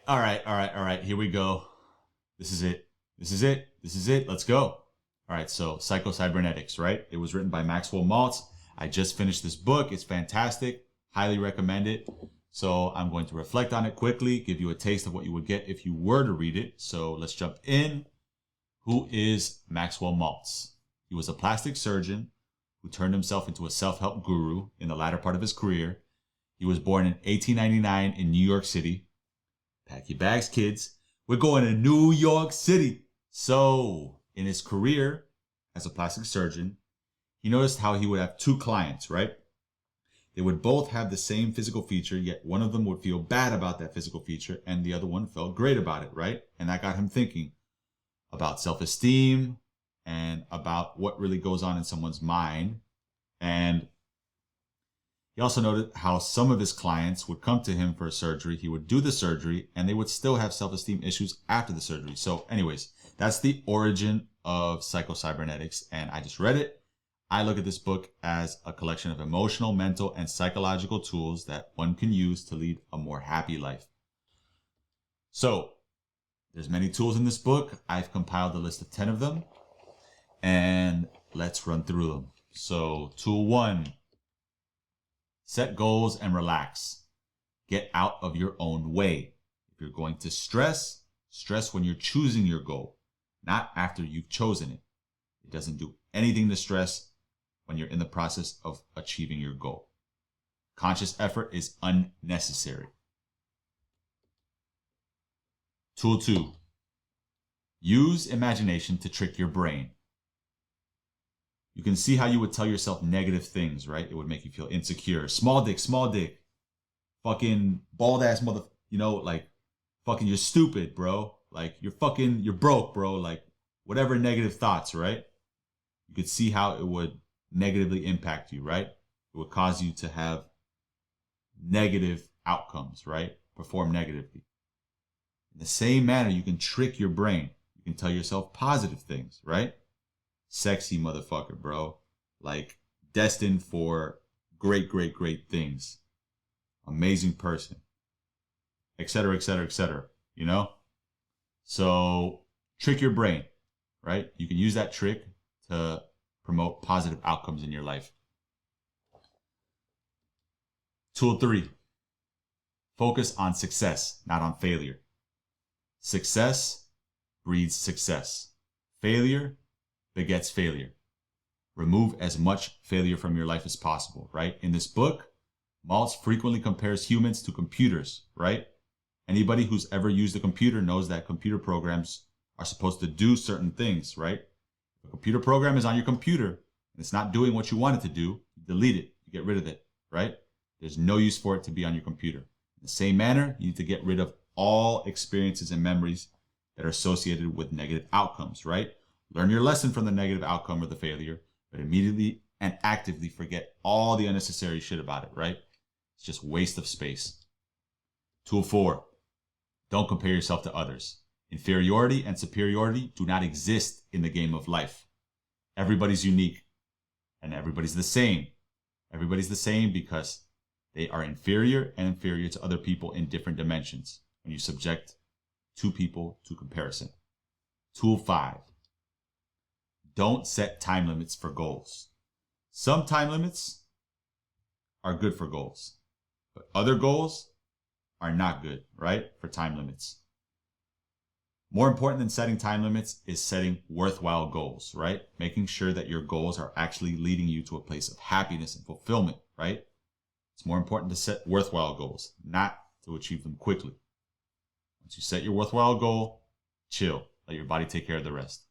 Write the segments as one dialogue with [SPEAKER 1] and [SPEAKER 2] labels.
[SPEAKER 1] All right. Here we go. This is it. Let's go. All right. So Psycho-Cybernetics, right? It was written by Maxwell Maltz. I just finished this book. It's fantastic. Highly recommend it. So I'm going to reflect on it quickly, give you a taste of what you would get if you were to read it. So let's jump in. Who is Maxwell Maltz? He was a plastic surgeon who turned himself into a self-help guru in the latter part of his career. He was born in 1899 in New York City. Pack your bags, kids. We're going to New York City. So, in his career as a plastic surgeon, he noticed how he would have two clients, right? They would both have the same physical feature, yet one of them would feel bad about that physical feature and the other one felt great about it, right? And that got him thinking about self-esteem and about what really goes on in someone's mind. And he also noted how some of his clients would come to him for a surgery. He would do the surgery and they would still have self-esteem issues after the surgery. So anyways, that's the origin of Psycho-Cybernetics. And I just read it. I look at this book as a collection of emotional, mental, and psychological tools that one can use to lead a more happy life. So there's many tools in this book. I've compiled a list of 10 of them and let's run through them. So tool 1. Set goals and relax. Get out of your own way. If you're going to stress, stress when you're choosing your goal, not after you've chosen it. It doesn't do anything to stress when you're in the process of achieving your goal. Conscious effort is unnecessary. Tool 2. Use imagination to trick your brain. You can see how you would tell yourself negative things, right? It would make you feel insecure. Small dick. Fucking bald ass mother, like fucking you're stupid, bro. Like you're broke, bro. Like whatever negative thoughts, right? You could see how it would negatively impact you, right? It would cause you to have negative outcomes, right? Perform negatively. In the same manner, you can trick your brain. You can tell yourself positive things, right? Sexy motherfucker, bro. Like destined for great things. Amazing person. Etc. So trick your brain, right? You can use that trick to promote positive outcomes in your life. Tool 3. Focus on success, not on failure. Success breeds success. Failure begets failure. Remove as much failure from your life as possible, right? In this book, Maltz frequently compares humans to computers, right? Anybody who's ever used a computer knows that computer programs are supposed to do certain things, right? If a computer program is on your computer and it's not doing what you want it to do, you delete it, you get rid of it, right? There's no use for it to be on your computer. In the same manner, you need to get rid of all experiences and memories that are associated with negative outcomes, right? Learn your lesson from the negative outcome or the failure, but immediately and actively forget all the unnecessary shit about it, right? It's just waste of space. Tool 4. Don't compare yourself to others. Inferiority and superiority do not exist in the game of life. Everybody's unique and everybody's the same. Everybody's the same because they are inferior to other people in different dimensions when you subject two people to comparison. Tool 5. Don't set time limits for goals. Some time limits are good for goals, but other goals are not good, right? For time limits. More important than setting time limits is setting worthwhile goals, right? Making sure that your goals are actually leading you to a place of happiness and fulfillment, right? It's more important to set worthwhile goals, not to achieve them quickly. Once you set your worthwhile goal, chill. Let your body take care of the rest.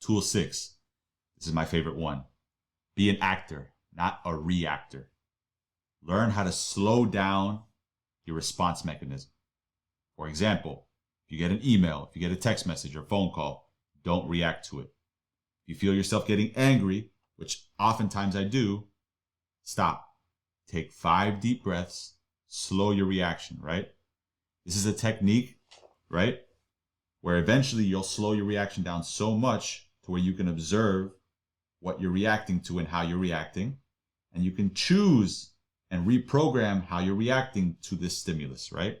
[SPEAKER 1] Tool 6. This is my favorite one. Be an actor, not a reactor. Learn how to slow down your response mechanism. For example, if you get an email, if you get a text message or phone call, don't react to it. If you feel yourself getting angry, which oftentimes I do, stop. Take 5 deep breaths, slow your reaction, right? This is a technique, right? Where eventually you'll slow your reaction down so much to where you can observe what you're reacting to and how you're reacting. And you can choose and reprogram how you're reacting to this stimulus, right?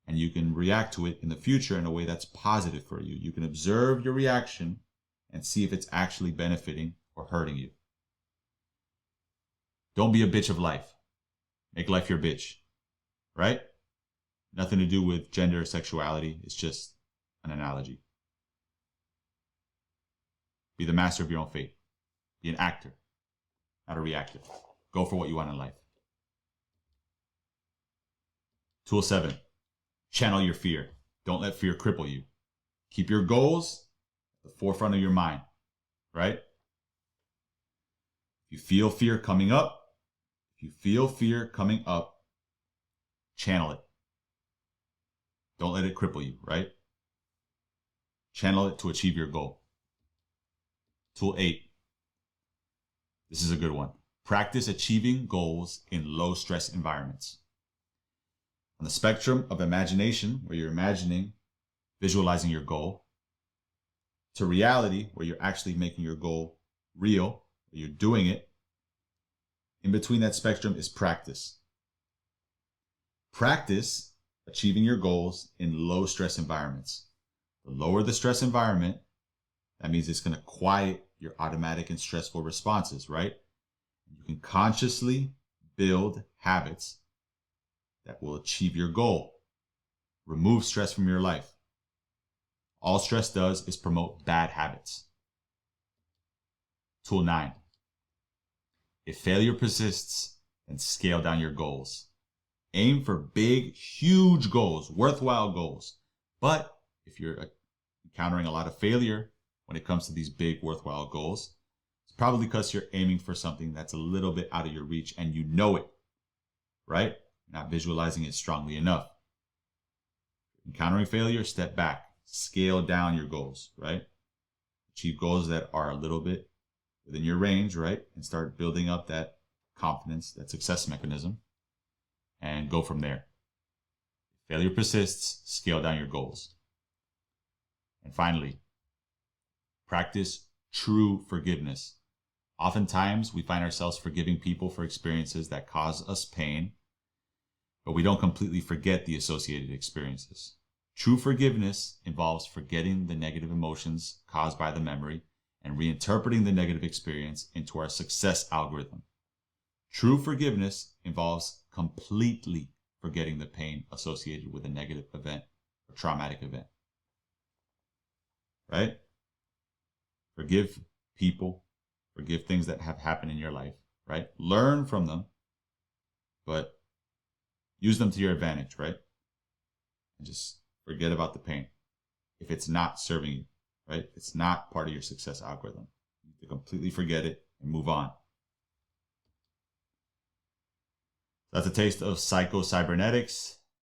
[SPEAKER 1] And and you can react to it in the future in a way that's positive for you. You can observe your reaction and see if it's actually benefiting or hurting you. Don't be a bitch of life. Make life your bitch, right? Nothing to do with gender or sexuality. It's just an analogy. Be the master of your own fate. Be an actor, not a reactor. Go for what you want in life. Tool 7, channel your fear. Don't let fear cripple you. Keep your goals at the forefront of your mind, right? If you feel fear coming up, channel it. Don't let it cripple you, right? Channel it to achieve your goal. Tool 8. This is a good one. Practice achieving goals in low-stress environments. On the spectrum of imagination, where you're imagining, visualizing your goal, to reality, where you're actually making your goal real, where you're doing it, in between that spectrum is practice. Practice achieving your goals in low-stress environments. The lower the stress environment, that means it's going to quiet your automatic and stressful responses, right? You can consciously build habits that will achieve your goal. Remove stress from your life. All stress does is promote bad habits. Tool 9. If failure persists, then scale down your goals. Aim for big, huge goals, worthwhile goals. But if you're encountering a lot of failure when it comes to these big, worthwhile goals, it's probably because you're aiming for something that's a little bit out of your reach and you know it, right? Not visualizing it strongly enough. Encountering failure, step back, scale down your goals, right? Achieve goals that are a little bit within your range, right? And start building up that confidence, that success mechanism, and go from there. If failure persists, scale down your goals. And finally, practice true forgiveness. Oftentimes, we find ourselves forgiving people for experiences that cause us pain, but we don't completely forget the associated experiences. True forgiveness involves forgetting the negative emotions caused by the memory and reinterpreting the negative experience into our success algorithm. True forgiveness involves completely forgetting the pain associated with a negative event or traumatic event. Right? Forgive people, forgive things that have happened in your life, right? Learn from them, but use them to your advantage, right? And just forget about the pain. If it's not serving you, right? It's not part of your success algorithm. You need to completely forget it and move on. That's a taste of Psycho-Cybernetics.